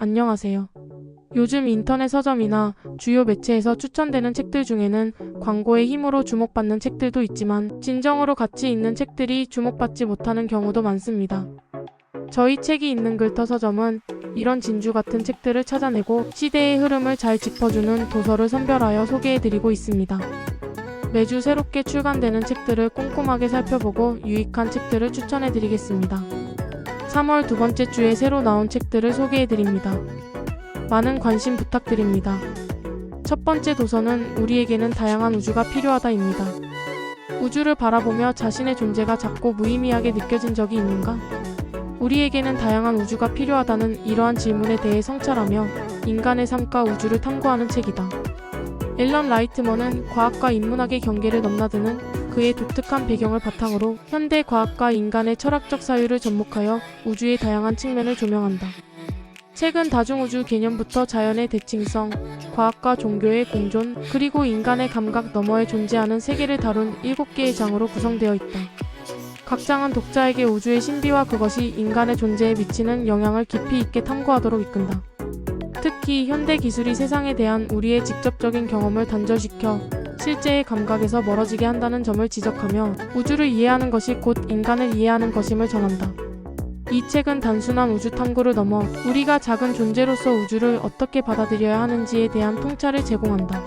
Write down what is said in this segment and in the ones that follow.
안녕하세요. 요즘 인터넷 서점이나 주요 매체에서 추천되는 책들 중에는 광고의 힘으로 주목받는 책들도 있지만 진정으로 가치 있는 책들이 주목받지 못하는 경우도 많습니다. 저희 책이 있는 글터 서점은 이런 진주 같은 책들을 찾아내고 시대의 흐름을 잘 짚어주는 도서를 선별하여 소개해드리고 있습니다. 매주 새롭게 출간되는 책들을 꼼꼼하게 살펴보고 유익한 책들을 추천해드리겠습니다. 3월 두 번째 주에 새로 나온 책들을 소개해드립니다. 많은 관심 부탁드립니다. 첫 번째 도서는 우리에게는 다양한 우주가 필요하다입니다. 우주를 바라보며 자신의 존재가 작고 무의미하게 느껴진 적이 있는가? 우리에게는 다양한 우주가 필요하다는 이러한 질문에 대해 성찰하며 인간의 삶과 우주를 탐구하는 책이다. 앨런 라이트먼은 과학과 인문학의 경계를 넘나드는 그의 독특한 배경을 바탕으로 현대 과학과 인간의 철학적 사유를 접목하여 우주의 다양한 측면을 조명한다. 책은 다중우주 개념부터 자연의 대칭성, 과학과 종교의 공존, 그리고 인간의 감각 너머에 존재하는 세계를 다룬 7개의 장으로 구성되어 있다. 각 장은 독자에게 우주의 신비와 그것이 인간의 존재에 미치는 영향을 깊이 있게 탐구하도록 이끈다. 특히 현대 기술이 세상에 대한 우리의 직접적인 경험을 단절시켜 실제의 감각에서 멀어지게 한다는 점을 지적하며 우주를 이해하는 것이 곧 인간을 이해하는 것임을 전한다. 이 책은 단순한 우주 탐구를 넘어 우리가 작은 존재로서 우주를 어떻게 받아들여야 하는지에 대한 통찰을 제공한다.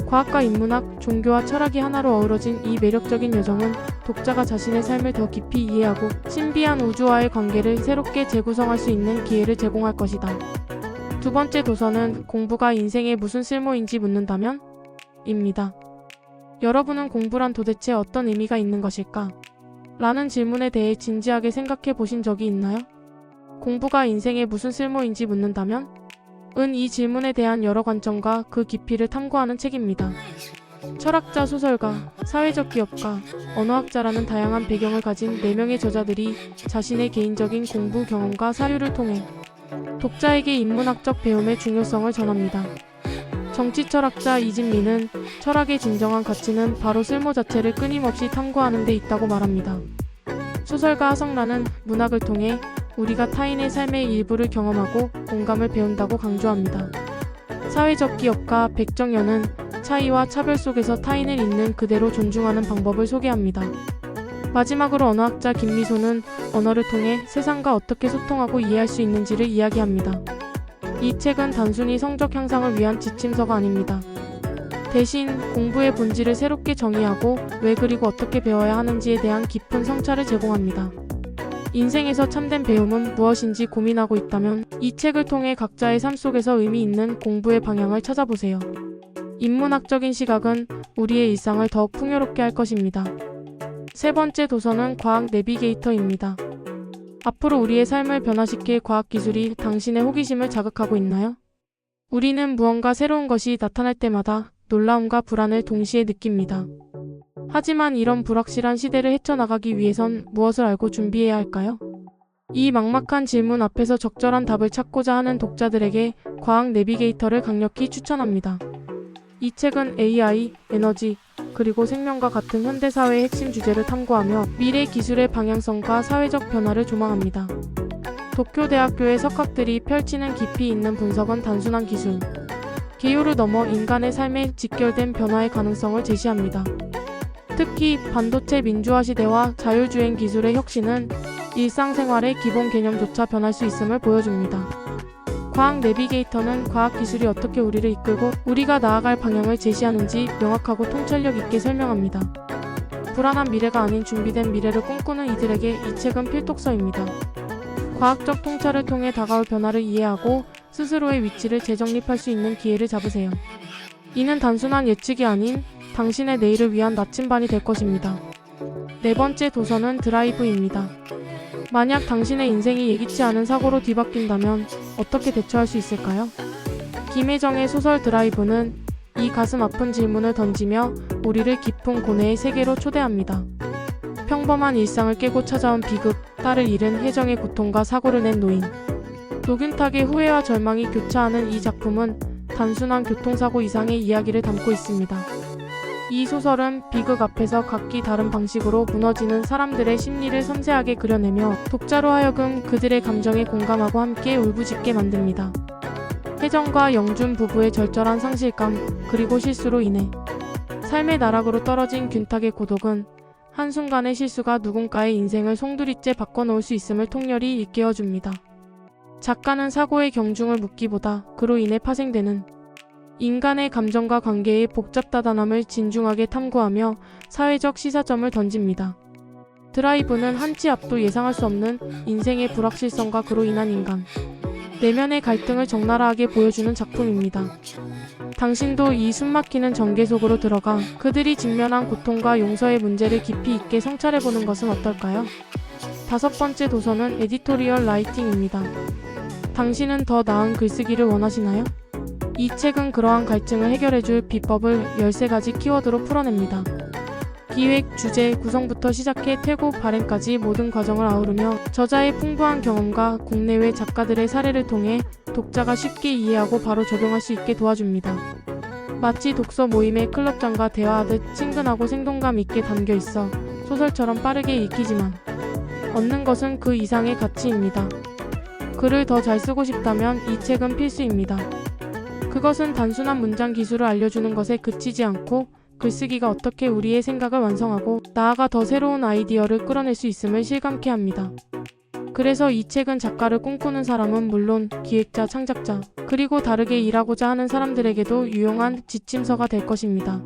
과학과 인문학, 종교와 철학이 하나로 어우러진 이 매력적인 여정은 독자가 자신의 삶을 더 깊이 이해하고 신비한 우주와의 관계를 새롭게 재구성할 수 있는 기회를 제공할 것이다. 두 번째 도서는 공부가 인생에 무슨 쓸모인지 묻는다면? 입니다. 여러분은 공부란 도대체 어떤 의미가 있는 것일까? 라는 질문에 대해 진지하게 생각해 보신 적이 있나요? 공부가 인생에 무슨 쓸모인지 묻는다면? 은 이 질문에 대한 여러 관점과 그 깊이를 탐구하는 책입니다. 철학자, 소설가, 사회적 기업가, 언어학자라는 다양한 배경을 가진 4명의 저자들이 자신의 개인적인 공부 경험과 사료를 통해 독자에게 인문학적 배움의 중요성을 전합니다. 정치철학자 이진미는 철학의 진정한 가치는 바로 쓸모 자체를 끊임없이 탐구하는 데 있다고 말합니다. 소설가 하성란은 문학을 통해 우리가 타인의 삶의 일부를 경험하고 공감을 배운다고 강조합니다. 사회적 기업가 백정현은 차이와 차별 속에서 타인을 있는 그대로 존중하는 방법을 소개합니다. 마지막으로 언어학자 김미소는 언어를 통해 세상과 어떻게 소통하고 이해할 수 있는지를 이야기합니다. 이 책은 단순히 성적 향상을 위한 지침서가 아닙니다. 대신 공부의 본질을 새롭게 정의하고 왜 그리고 어떻게 배워야 하는지에 대한 깊은 성찰을 제공합니다. 인생에서 참된 배움은 무엇인지 고민하고 있다면 이 책을 통해 각자의 삶 속에서 의미 있는 공부의 방향을 찾아보세요. 인문학적인 시각은 우리의 일상을 더욱 풍요롭게 할 것입니다. 세 번째 도서는 과학 내비게이터입니다. 앞으로 우리의 삶을 변화시킬 과학기술이 당신의 호기심을 자극하고 있나요? 우리는 무언가 새로운 것이 나타날 때마다 놀라움과 불안을 동시에 느낍니다. 하지만 이런 불확실한 시대를 헤쳐나가기 위해선 무엇을 알고 준비해야 할까요? 이 막막한 질문 앞에서 적절한 답을 찾고자 하는 독자들에게 과학 내비게이터를 강력히 추천합니다. 이 책은 AI, 에너지, 그리고 생명과 같은 현대사회의 핵심 주제를 탐구하며 미래 기술의 방향성과 사회적 변화를 조망합니다. 도쿄대학교의 석학들이 펼치는 깊이 있는 분석은 단순한 기술, 개요를 넘어 인간의 삶에 직결된 변화의 가능성을 제시합니다. 특히 반도체 민주화 시대와 자율주행 기술의 혁신은 일상생활의 기본 개념조차 변할 수 있음을 보여줍니다. 과학 내비게이터는 과학기술이 어떻게 우리를 이끌고 우리가 나아갈 방향을 제시하는지 명확하고 통찰력 있게 설명합니다. 불안한 미래가 아닌 준비된 미래를 꿈꾸는 이들에게 이 책은 필독서입니다. 과학적 통찰을 통해 다가올 변화를 이해하고 스스로의 위치를 재정립할 수 있는 기회를 잡으세요. 이는 단순한 예측이 아닌 당신의 내일을 위한 나침반이 될 것입니다. 네 번째 도서는 드라이브입니다. 만약 당신의 인생이 예기치 않은 사고로 뒤바뀐다면 어떻게 대처할 수 있을까요? 김혜정의 소설 드라이브는 이 가슴 아픈 질문을 던지며 우리를 깊은 고뇌의 세계로 초대합니다. 평범한 일상을 깨고 찾아온 비극, 딸을 잃은 혜정의 고통과 사고를 낸 노인. 노균탁의 후회와 절망이 교차하는 이 작품은 단순한 교통사고 이상의 이야기를 담고 있습니다. 이 소설은 비극 앞에서 각기 다른 방식으로 무너지는 사람들의 심리를 섬세하게 그려내며 독자로 하여금 그들의 감정에 공감하고 함께 울부짖게 만듭니다. 혜정과 영준 부부의 절절한 상실감, 그리고 실수로 인해 삶의 나락으로 떨어진 균탁의 고독은 한순간의 실수가 누군가의 인생을 송두리째 바꿔놓을 수 있음을 통렬히 일깨워줍니다. 작가는 사고의 경중을 묻기보다 그로 인해 파생되는 인간의 감정과 관계의 복잡다단함을 진중하게 탐구하며 사회적 시사점을 던집니다. 드라이브는 한치 앞도 예상할 수 없는 인생의 불확실성과 그로 인한 인간 내면의 갈등을 적나라하게 보여주는 작품입니다. 당신도 이 숨막히는 전개 속으로 들어가 그들이 직면한 고통과 용서의 문제를 깊이 있게 성찰해보는 것은 어떨까요? 5번째 도서는 에디토리얼 라이팅입니다. 당신은 더 나은 글쓰기를 원하시나요? 이 책은 그러한 갈증을 해결해줄 비법을 13가지 키워드로 풀어냅니다. 기획, 주제, 구성부터 시작해 퇴고, 발행까지 모든 과정을 아우르며 저자의 풍부한 경험과 국내외 작가들의 사례를 통해 독자가 쉽게 이해하고 바로 적용할 수 있게 도와줍니다. 마치 독서 모임의 클럽장과 대화하듯 친근하고 생동감 있게 담겨 있어 소설처럼 빠르게 읽히지만 얻는 것은 그 이상의 가치입니다. 글을 더 잘 쓰고 싶다면 이 책은 필수입니다. 그것은 단순한 문장 기술을 알려주는 것에 그치지 않고 글쓰기가 어떻게 우리의 생각을 완성하고 나아가 더 새로운 아이디어를 끌어낼 수 있음을 실감케 합니다. 그래서 이 책은 작가를 꿈꾸는 사람은 물론 기획자, 창작자, 그리고 다르게 일하고자 하는 사람들에게도 유용한 지침서가 될 것입니다.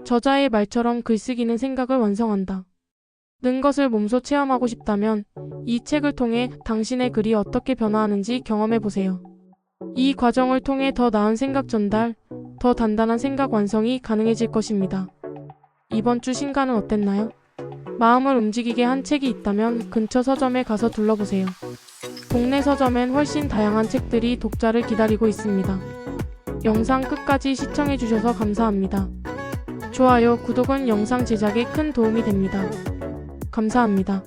저자의 말처럼 글쓰기는 생각을 완성한다 는 것을 몸소 체험하고 싶다면 이 책을 통해 당신의 글이 어떻게 변화하는지 경험해보세요. 이 과정을 통해 더 나은 생각 전달, 더 단단한 생각 완성이 가능해질 것입니다. 이번 주 신간은 어땠나요? 마음을 움직이게 한 책이 있다면 근처 서점에 가서 둘러보세요. 국내 서점엔 훨씬 다양한 책들이 독자를 기다리고 있습니다. 영상 끝까지 시청해주셔서 감사합니다. 좋아요, 구독은 영상 제작에 큰 도움이 됩니다. 감사합니다.